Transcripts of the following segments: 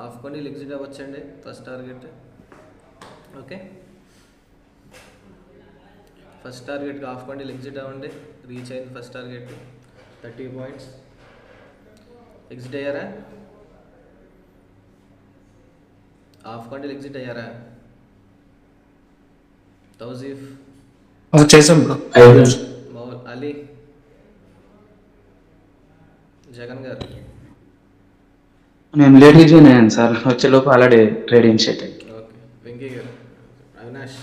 Of కొని exit అవ్వచ్చండి first target. Okay, first టార్గెట్కి ఆఫ్ కొని ఎగ్జిట్ అవ్వండి. రీచ్ అయింది ఫస్ట్ టార్గెట్ 30 పాయింట్స్. ఎగ్జిట్ అయ్యారా? ఆఫ్ కొని ఎగ్జిట్ అయ్యారా? తౌజీఫ్, చేసాం బ్రో. మౌల్, అలీ, జగన్ గారు. నేను లేట్గా జాయిన్ అయ్యాను సార్, వచ్చేలోపు ఆల్రెడీ ట్రేడింగ్ సెట్ అయింది. ఓకే, వెంకీ గారు, అవినాష్,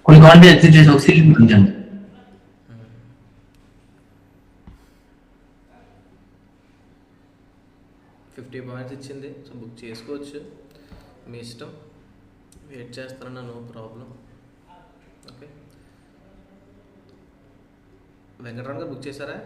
కొన్ని కాంటే ఎగ్జిట్ చేసి ఒక సీలింగ్ పంచాను. 50 పాయింట్స్ ఇచ్చింది. సో బుక్ చేసుకోవచ్చు, మీ ఇష్టం. వెయిట్ చేస్తారన్నా నో ప్రాబ్లం. ఓకే, వెంకటరమణ గారు బుక్ చేశారా?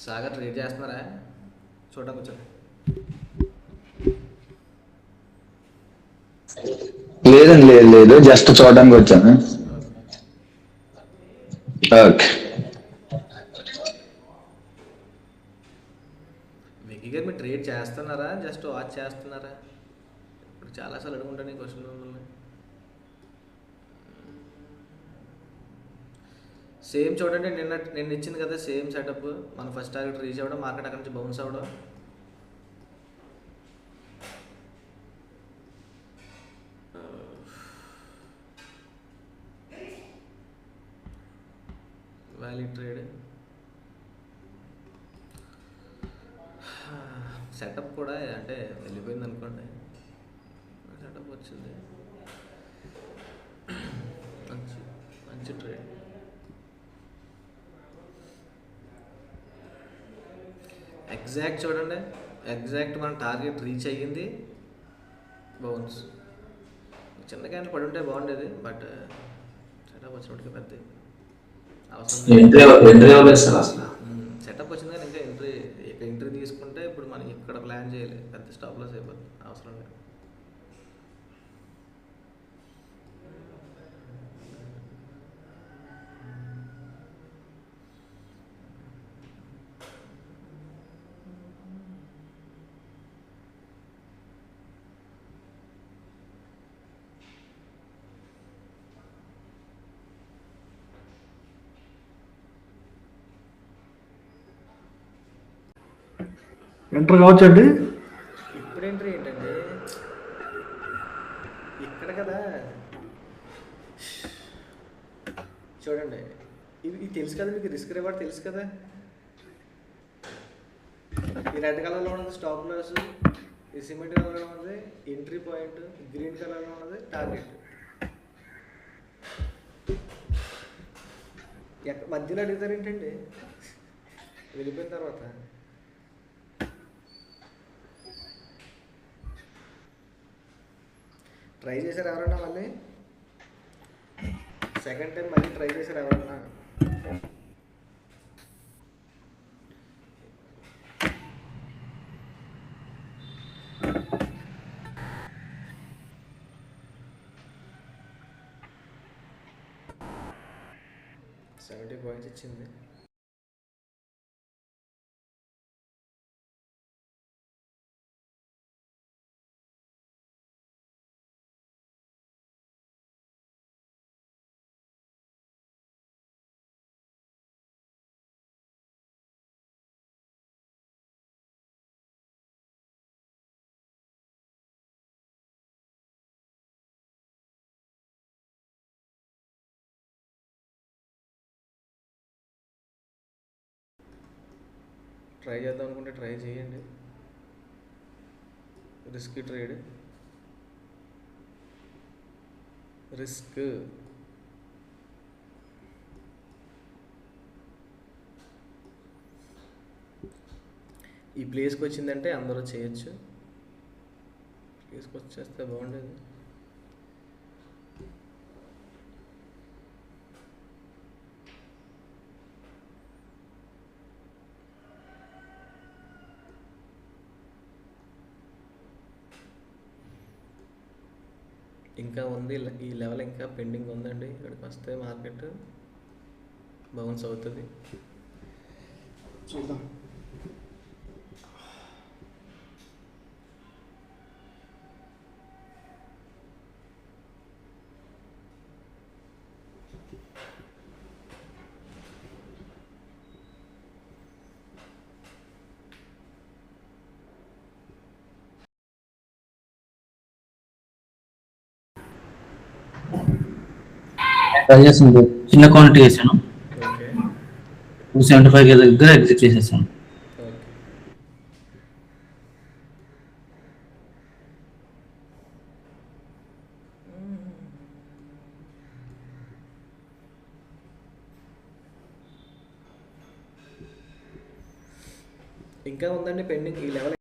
సాగర్ ట్రేడ్ చేస్తున్నారా? చూడడానికి వచ్చారు. లేదండి, లేదు, జస్ట్ చూడడానికి వచ్చాను. ఓకే. వెంకీ గారు మీరు ట్రేడ్ చేస్తున్నారా, జస్ట్ వాచ్ చేస్తున్నారా? ఇప్పుడు చాలాసార్లు అడుగుంటాను ఈ క్వశ్చన్ మిమ్మల్ని. సేమ్ చూడండి, నిన్న ఇచ్చింది కదా సేమ్ సెటప్. మన ఫస్ట్ టార్గెట్ రీచ్ అవ్వడం, మార్కెట్ అక్కడి నుంచి బౌన్స్ అవ్వడం. వ్యాలిడ్ ట్రేడ్ సెటప్ కూడా అంటే వెళ్ళిపోయింది అనుకోండి. సెటప్ వచ్చింది, మంచి మంచి ట్రేడ్. ఎగ్జాక్ట్ చూడండి, ఎగ్జాక్ట్ మన టార్గెట్ రీచ్ అయ్యింది, బౌన్స్. చిన్న క్యాన్లు పడి ఉంటే బాగుండేది, బట్ సెటప్ వచ్చినప్పటికీ పెద్ద అవసరం. సెటప్ వచ్చింది కానీ ఇంకా ఎంట్రీ తీసుకుంటే ఇప్పుడు మనం ఇక్కడ ప్లాన్ చేయాలి, పెద్ద స్టాప్ లాస్ అయిపోతుంది, అవసరం లేదు. ఎంటర్ కావచ్చు అండి. ఇప్పుడు ఎంట్రీ ఏంటండి, ఇక్కడ కదా చూడండి. ఇది తెలుసు కదా మీకు, రిస్క్ రివార్డ్ తెలుసు కదా. ఈ రెడ్ కలర్లో ఉన్నది స్టాప్ లాస్, ఈ సిమెంట్ కలర్లో ఉన్నది ఎంట్రీ పాయింట్, గ్రీన్ కలర్లో ఉన్నది టార్గెట్. మధ్యలో అడుగుతారు ఏంటండి వెళ్ళిపోయిన తర్వాత? ట్రై చేశారు ఎవరన్నా? మళ్ళీ సెకండ్ టైం మళ్ళీ ట్రై చేశారు ఎవరన్నా? $70 ఇచ్చింది. ట్రై చేద్దాం అనుకుంటే ట్రై చేయండి. Risk trade, risk. ఈ ప్లేస్కి వచ్చిందంటే అందరూ చేయొచ్చు. ప్లేస్కి వచ్చేస్తే బాగుండేది. ఇంకా ఉంది, ఈ లెవెల్ ఇంకా పెండింగ్ ఉందండి. ఇక్కడికి వస్తే మార్కెట్ బౌన్స్ అవుతుంది. చూద్దాం. ట్రై చేస్తుంది, చిన్న క్వాంటిటీ చేశాను. ఓకే 275 దగ్గర ఎగ్జిట్ చేసేసాను. ఓకే. ఇంకా ఉందండి పెండింగ్ ఈ లెవెల్.